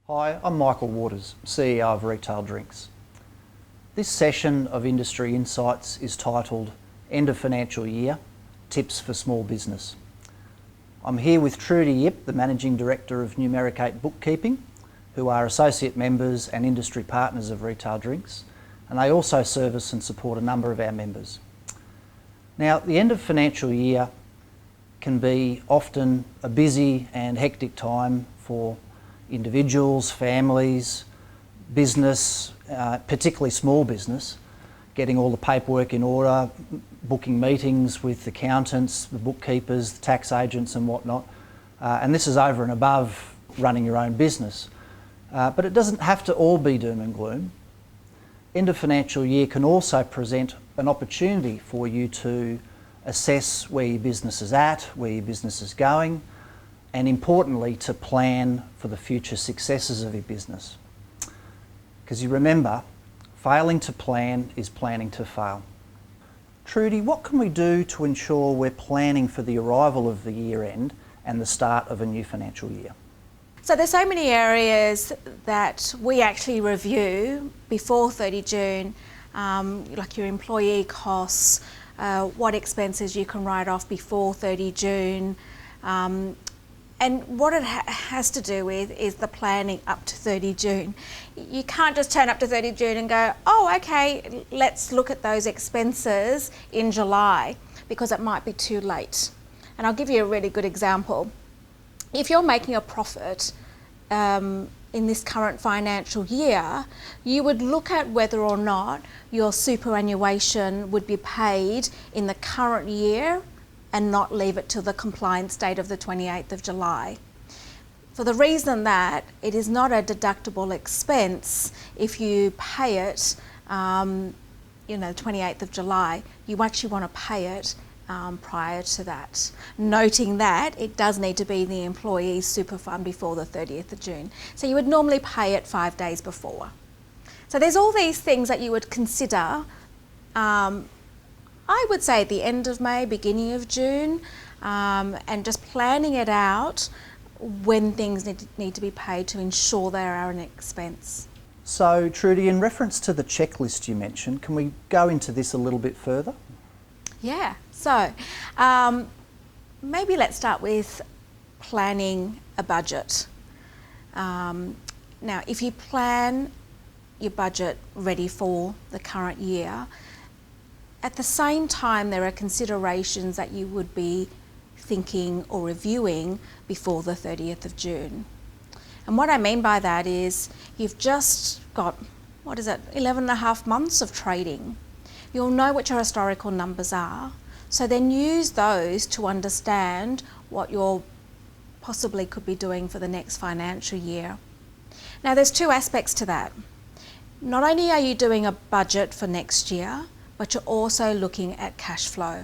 Hi, I'm Michael Waters, CEO of Retail Drinks. This session of Industry Insights is titled End of Financial Year, Tips for Small Business. I'm here with Trudi, the Managing Director of Numeric Bookkeeping, who are associate members and industry partners of Retail Drinks, and they also service and support a number of our members. Now, the end of financial year can be often a busy and hectic time for individuals, families, business, particularly small business, getting all the paperwork in order, booking meetings with accountants, the bookkeepers, the tax agents and whatnot. And this is over and above running your own business. But it doesn't have to all be doom and gloom. End of financial year can also present an opportunity for you to assess where your business is at, where your business is going, and importantly to plan for the future successes of your business. Because you remember, failing to plan is planning to fail. Trudi, what can we do to ensure we're planning for the arrival of the year end and the start of a new financial year? So there's so many areas that we actually review before 30 June, like your employee costs, what expenses you can write off before 30 June. And what it has to do with is the planning up to 30 June. You can't just turn up to 30 June and go, oh, okay, let's look at those expenses in July, because it might be too late. And I'll give you a really good example. If you're making a profit in this current financial year, you would look at whether or not your superannuation would be paid in the current year and not leave it till the compliance date of the 28th of July. For the reason that it is not a deductible expense if you pay it, 28th of July, you actually want to pay it prior to that. Noting that it does need to be the employee's super fund before the 30th of June. So you would normally pay it 5 days before. So there's all these things that you would consider. I would say at the end of May, beginning of June, and just planning it out when things need to be paid to ensure they are an expense. So Trudi, in reference to the checklist you mentioned, can we go into this a little bit further? Yeah, so maybe let's start with planning a budget. Now, if you plan your budget ready for the current year, at the same time, there are considerations that you would be thinking or reviewing before the 30th of June. And what I mean by that is you've just got, 11 and a half months of trading. You'll know what your historical numbers are. So then use those to understand what you possibly could be doing for the next financial year. Now, there's two aspects to that. Not only are you doing a budget for next year, but you're also looking at cash flow.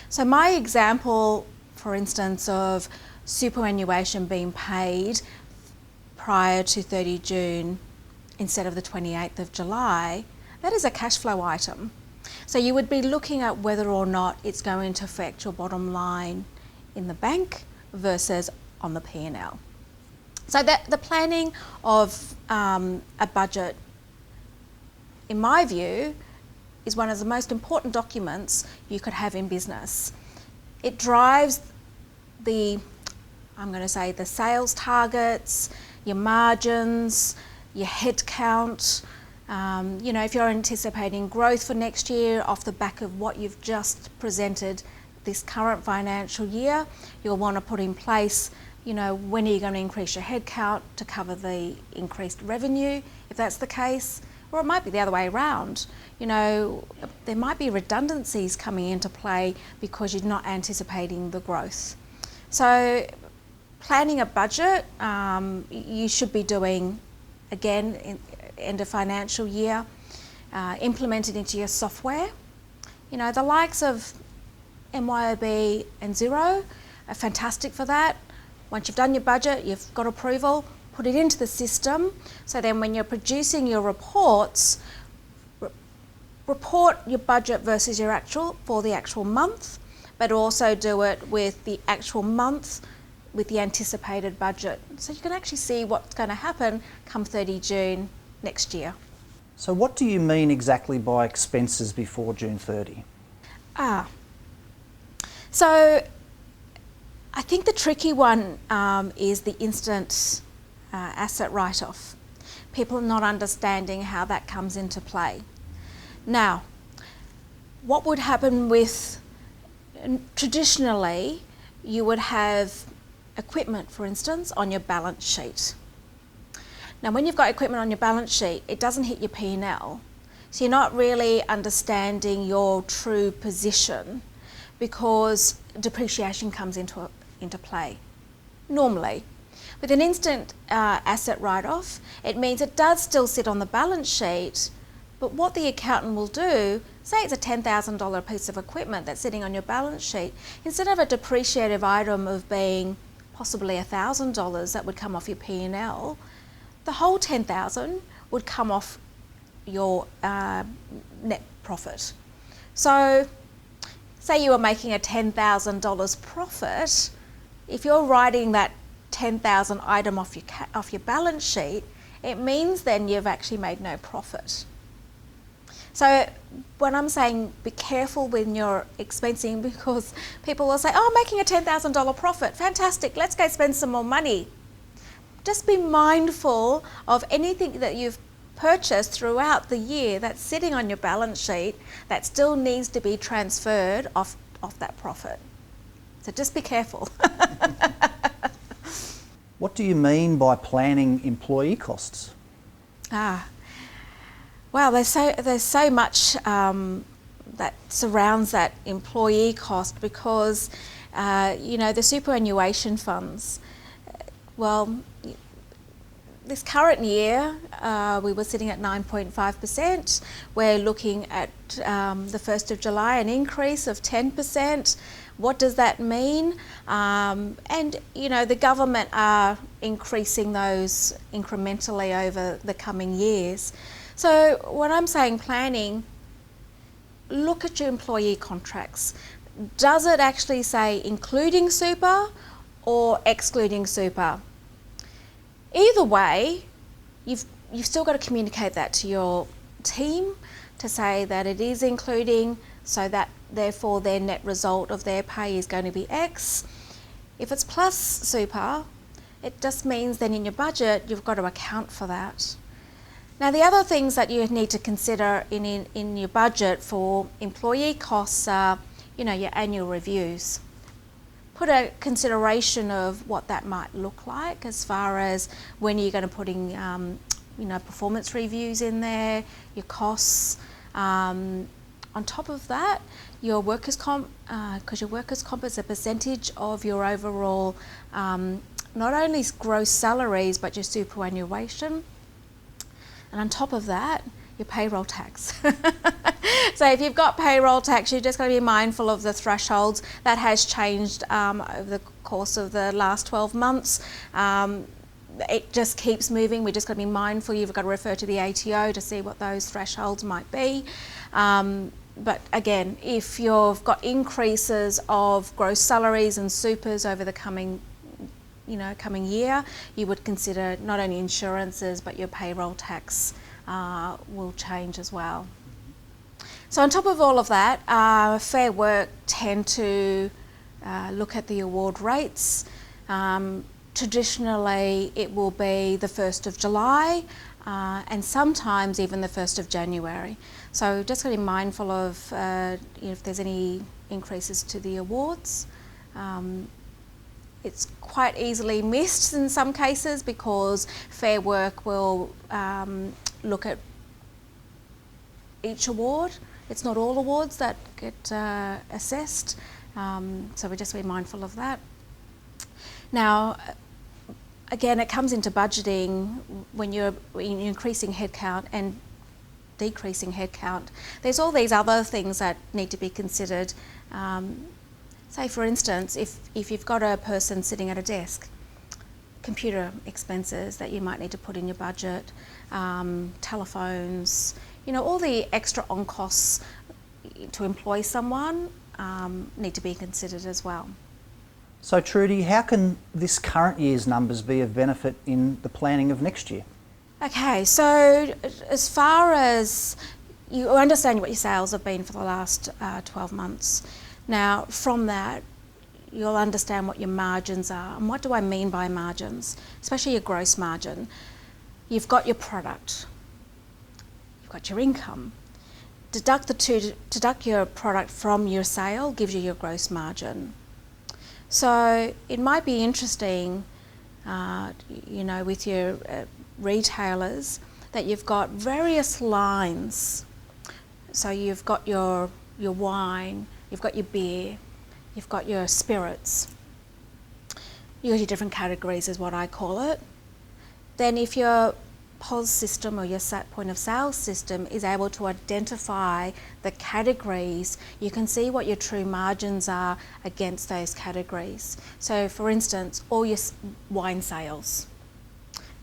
So my example, for instance, of superannuation being paid prior to 30 June instead of the 28th of July, that is a cash flow item. So you would be looking at whether or not it's going to affect your bottom line in the bank versus on the P&L. So that the planning of a budget, in my view, is one of the most important documents you could have in business. It drives the sales targets, your margins, your head count. If you're anticipating growth for next year off the back of what you've just presented this current financial year, you'll want to put in place, when are you going to increase your head count to cover the increased revenue, if that's the case. Or it might be the other way around. There might be redundancies coming into play because you're not anticipating the growth. So planning a budget, you should be doing, again, in end of financial year, implement it into your software. The likes of MYOB and Xero are fantastic for that. Once you've done your budget, you've got approval, put it into the system, so then when you're producing your reports, report your budget versus your the actual month, but also do it with the actual month with the anticipated budget. So you can actually see what's going to happen come 30 June next year. So what do you mean exactly by expenses before June 30? So I think the tricky one is the instant asset write-off. People are not understanding how that comes into play. Now, what would happen with, traditionally, you would have equipment, for instance, on your balance sheet. Now, when you've got equipment on your balance sheet, it doesn't hit your P&L. So you're not really understanding your true position because depreciation comes into play, normally. With an instant asset write-off, it means it does still sit on the balance sheet, but what the accountant will do, say it's a $10,000 piece of equipment that's sitting on your balance sheet, instead of a depreciative item of being possibly $1,000 that would come off your P&L, the whole $10,000 would come off your net profit. So, say you were making a $10,000 profit, if you're writing that $10,000 item off your balance sheet, it means then you've actually made no profit. So when I'm saying be careful when you're expensing, because people will say, oh, I'm making a $10,000 profit, fantastic, let's go spend some more money. Just be mindful of anything that you've purchased throughout the year that's sitting on your balance sheet that still needs to be transferred off that profit. So just be careful. What do you mean by planning employee costs? Well, there's so much that surrounds that employee cost because, the superannuation funds, well, this current year, we were sitting at 9.5%. We're looking at the 1st of July, an increase of 10%. What does that mean? And, the government are increasing those incrementally over the coming years. So when I'm saying planning, look at your employee contracts. Does it actually say including super or excluding super? Either way, you've still got to communicate that to your team to say that it is including, so that therefore their net result of their pay is going to be X. If it's plus super, it just means then in your budget you've got to account for that. Now, the other things that you need to consider in your budget for employee costs are, your annual reviews. Put a consideration of what that might look like as far as when you're going to put in, performance reviews in there, your costs. On top of that, your workers' comp, because your workers' comp is a percentage of your overall, not only gross salaries, but your superannuation. And on top of that, your payroll tax. So if you've got payroll tax, you're just going to be mindful of the thresholds. That has changed over the course of the last 12 months. It just keeps moving. We're just got to be mindful. You've got to refer to the ATO to see what those thresholds might be. But again, if you've got increases of gross salaries and supers over the coming year, you would consider not only insurances, but your payroll tax will change as well. So on top of all of that, Fair Work tend to look at the award rates. Traditionally, it will be the 1st of July and sometimes even the 1st of January. So just got to be mindful of if there's any increases to the awards. It's quite easily missed in some cases because Fair Work will look at each award. It's not all awards that get assessed, so we just be mindful of that. Now, again, it comes into budgeting when you're increasing headcount and decreasing headcount. There's all these other things that need to be considered. Say, for instance, if you've got a person sitting at a desk, computer expenses that you might need to put in your budget, telephones, all the extra on costs to employ someone need to be considered as well. So Trudi, how can this current year's numbers be of benefit in the planning of next year? Okay, so as far as you understand what your sales have been for the last 12 months, now from that you'll understand what your margins are. And what do I mean by margins? Especially your gross margin. You've got your product, you've got your income. Deduct your product from your sale gives you your gross margin. So it might be interesting, with your retailers, that you've got various lines. So you've got your wine, you've got your beer, you've got your spirits. You've got your different categories is what I call it. Then if your POS system or your point of sale system is able to identify the categories, you can see what your true margins are against those categories. So for instance, all your wine sales,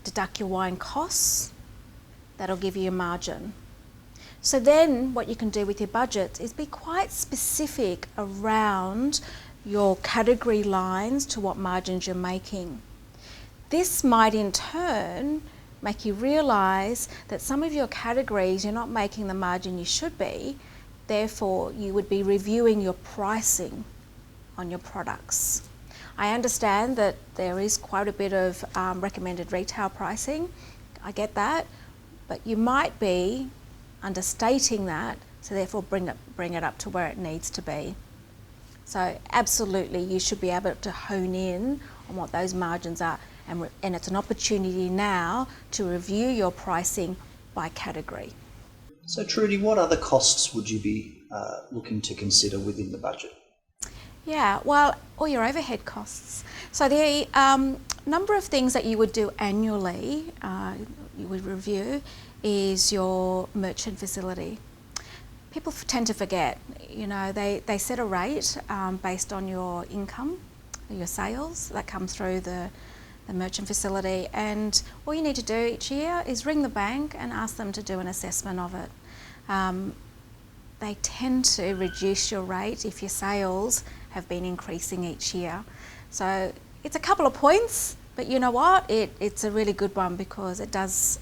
deduct your wine costs, that'll give you your margin. So then what you can do with your budget is be quite specific around your category lines to what margins you're making. This might in turn make you realise that some of your categories you're not making the margin you should be, therefore you would be reviewing your pricing on your products. I understand that there is quite a bit of recommended retail pricing, I get that, but you might be understating that, so therefore bring it up to where it needs to be. So absolutely you should be able to hone in on what those margins are, and it's an opportunity now to review your pricing by category. So Trudi, what other costs would you be looking to consider within the budget? Yeah, well, all your overhead costs. So the number of things that you would do annually, you would review, is your merchant facility. People tend to forget, they set a rate based on your income, your sales that come through the merchant facility, and all you need to do each year is ring the bank and ask them to do an assessment of it. They tend to reduce your rate if your sales have been increasing each year. So it's a couple of points, but you know what? It's a really good one because it does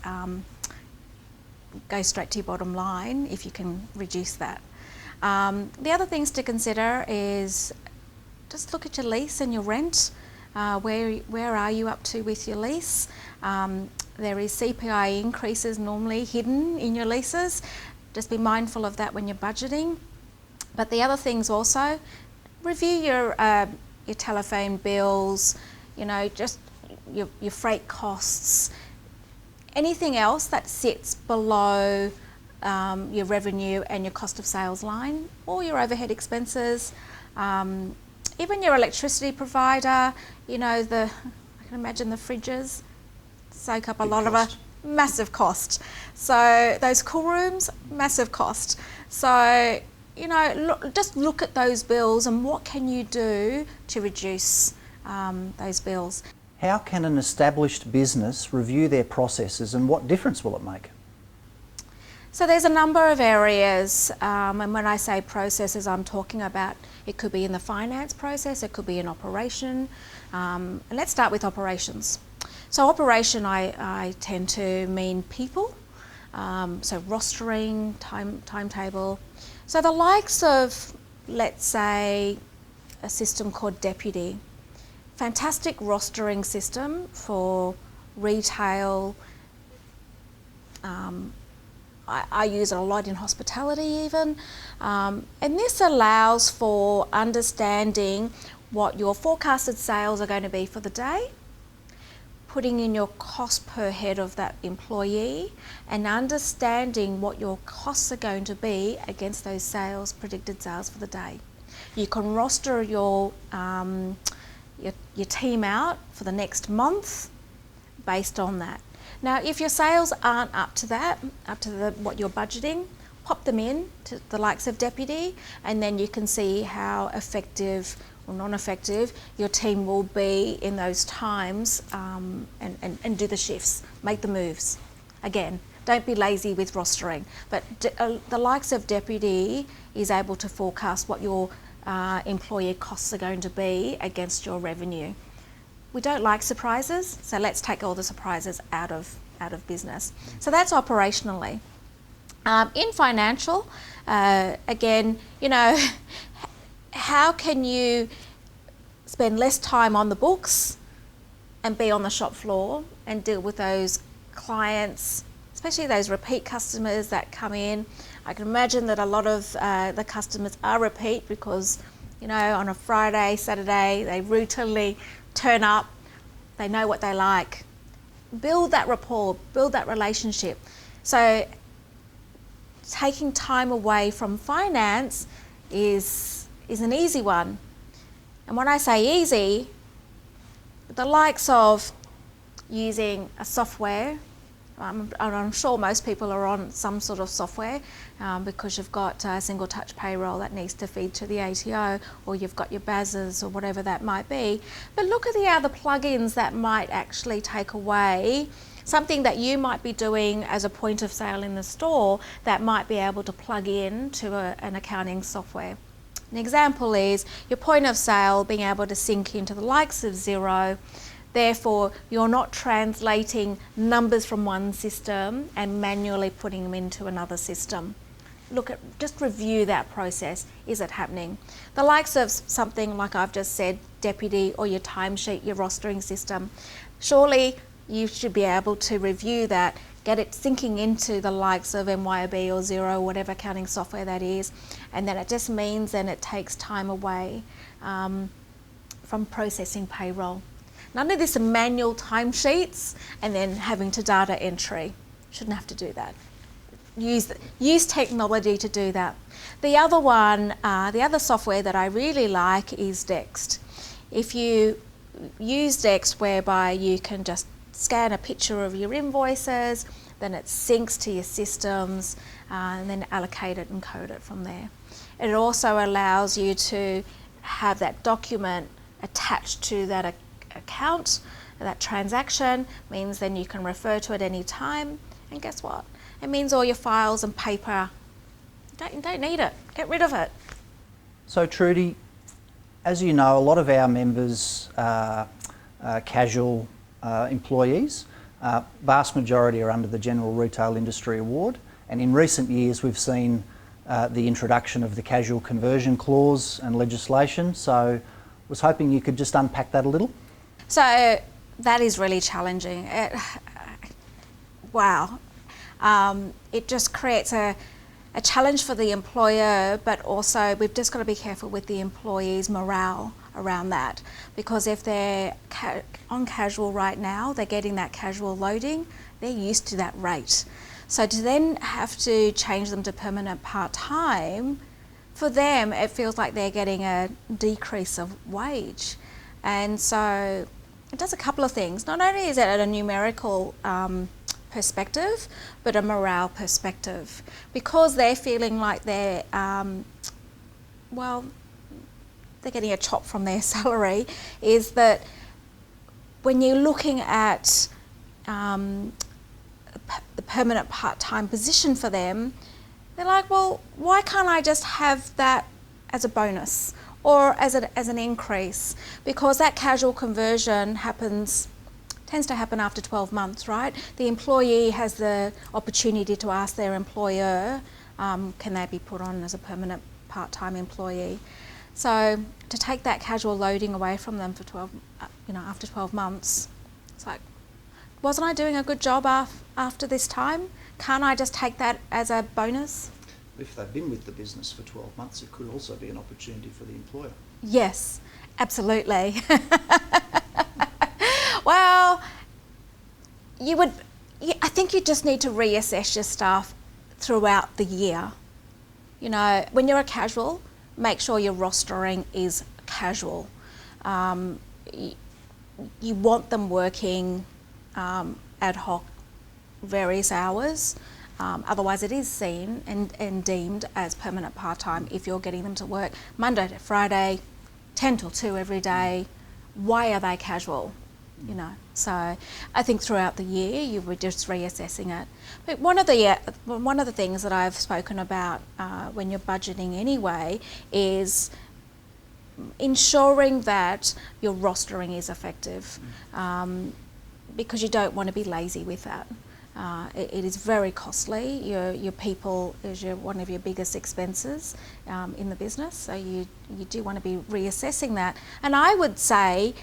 go straight to your bottom line if you can reduce that. The other things to consider is just look at your lease and your rent. Where are you up to with your lease? There is CPI increases normally hidden in your leases. Just be mindful of that when you're budgeting. But the other things also, review your telephone bills, just your freight costs, anything else that sits below your revenue and your cost of sales line, all your overhead expenses, even your electricity provider, I can imagine the fridges soak up a lot of a massive cost. So those cool rooms, massive cost. So, just look at those bills and what can you do to reduce those bills. How can an established business review their processes and what difference will it make? So there's a number of areas, and when I say processes, I'm talking about it could be in the finance process, it could be in operation. And let's start with operations. So operation, I tend to mean people, so rostering, timetable. So the likes of, let's say, a system called Deputy, fantastic rostering system for retail. I use it a lot in hospitality even, and this allows for understanding what your forecasted sales are going to be for the day, putting in your cost per head of that employee, and understanding what your costs are going to be against those predicted sales for the day. You can roster your team out for the next month based on that. Now, if your sales aren't up to that, what you're budgeting, pop them in to the likes of Deputy, and then you can see how effective or non-effective your team will be in those times, and do the shifts, make the moves. Again, don't be lazy with rostering, but the likes of Deputy is able to forecast what your employee costs are going to be against your revenue. We don't like surprises, so let's take all the surprises out of business. So that's operationally. In financial, again, you know, how can you spend less time on the books and be on the shop floor and deal with those clients, especially those repeat customers that come in. I can imagine that a lot of the customers are repeat because, you know, on a Friday, Saturday, they routinely turn up, they know what they like. Build that rapport, build that relationship. So taking time away from finance is an easy one. And when I say easy, the likes of using a software, I'm sure most people are on some sort of software because you've got a single touch payroll that needs to feed to the ATO, or you've got your BASs or whatever that might be. But look at the other plugins that might actually take away something that you might be doing as a point of sale in the store that might be able to plug in to an accounting software. An example is your point of sale being able to sync into the likes of Xero. Therefore, you're not translating numbers from one system and manually putting them into another system. Just review that process. Is it happening? The likes of something like I've just said, Deputy, or your timesheet, your rostering system. Surely you should be able to review that, get it syncing into the likes of MYOB or Xero, whatever accounting software that is, and then it just means then it takes time away from processing payroll. None of this manual timesheets and then having to data entry. Shouldn't have to do that. Use technology to do that. The other one, the other software that I really like is Dext. If you use Dext, whereby you can just scan a picture of your invoices, then it syncs to your systems, and then allocate it and code it from there. It also allows you to have that document attached to that account. That transaction means then you can refer to it any time, and guess what? It means all your files and paper, you don't need it. Get rid of it. So Trudi, as you know, a lot of our members are casual employees. Vast majority are under the General Retail Industry Award, and in recent years we've seen the introduction of the casual conversion clause and legislation. So I was hoping you could just unpack that a little. So that is really challenging. Wow. It just creates a challenge for the employer, but also we've just got to be careful with the employees' morale around that, because if they're on casual right now, they're getting that casual loading, they're used to that rate. So to then have to change them to permanent part-time, for them it feels like they're getting a decrease of wage. And so it does a couple of things. Not only is it at a numerical perspective, but a morale perspective, because they're feeling like they're getting a chop from their salary. Is that when you're looking at the permanent part-time position for them, they're like, well, why can't I just have that as a bonus or as an increase? Because that casual conversion tends to happen after 12 months, right? The employee has the opportunity to ask their employer, can they be put on as a permanent part-time employee? So to take that casual loading away from them for after 12 months, it's like, wasn't I doing a good job after this time? Can't I just take that as a bonus? If they've been with the business for 12 months, it could also be an opportunity for the employer. Yes, absolutely. Well, I think you just need to reassess your staff throughout the year. You know, when you're a casual, make sure your rostering is casual. You want them working ad hoc various hours. Otherwise it is seen and deemed as permanent part-time if you're getting them to work Monday to Friday, 10 till 2 every day. Why are they casual? You know, so I think throughout the year you were just reassessing it. But one of the things that I've spoken about when you're budgeting anyway is ensuring that your rostering is effective, because you don't want to be lazy with that. It is very costly. Your people is one of your biggest expenses in the business, so you do want to be reassessing that. And I would say,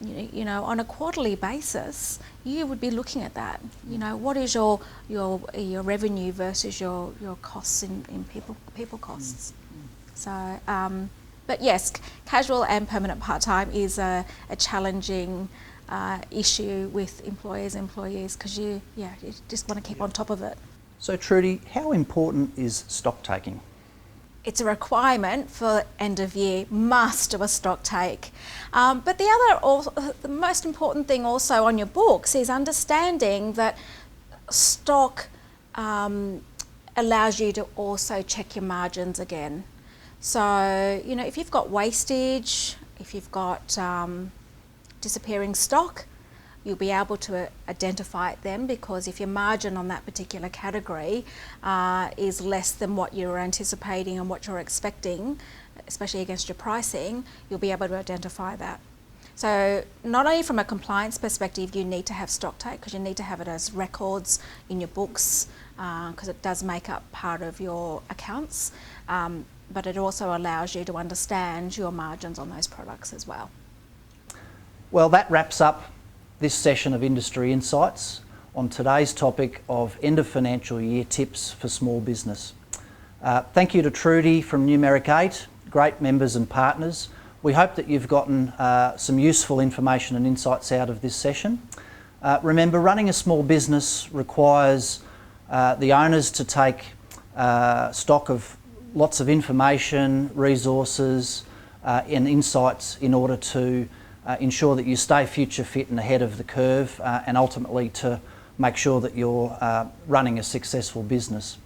you know, on a quarterly basis, you would be looking at that. You know, what is your revenue versus your costs in people costs. So, but yes, casual and permanent part-time is a challenging issue with employees, because you just want to keep on top of it. So Trudi, how important is stock taking? It's a requirement for end of year, must do a stock take. But the most important thing also on your books is understanding that stock allows you to also check your margins again. So, you know, if you've got wastage, if you've got disappearing stock, you'll be able to identify it then, because if your margin on that particular category is less than what you're anticipating and what you're expecting, especially against your pricing, you'll be able to identify that. So not only from a compliance perspective, you need to have stock take, because you need to have it as records in your books, because it does make up part of your accounts, but it also allows you to understand your margins on those products as well. Well, that wraps up this session of Industry Insights on today's topic of end of financial year tips for small business. Thank you to Trudi from Numeric 8, great members and partners. We hope that you've gotten some useful information and insights out of this session. Remember, running a small business requires the owners to take stock of lots of information, resources and insights in order to ensure that you stay future fit and ahead of the curve, and ultimately to make sure that you're running a successful business.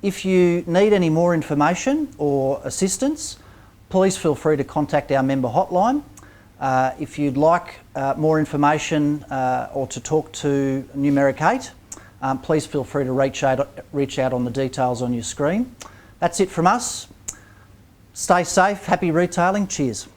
If you need any more information or assistance, please feel free to contact our member hotline. If you'd like more information or to talk to Numeric 8, please feel free to reach out on the details on your screen. That's it from us. Stay safe, happy retailing, cheers.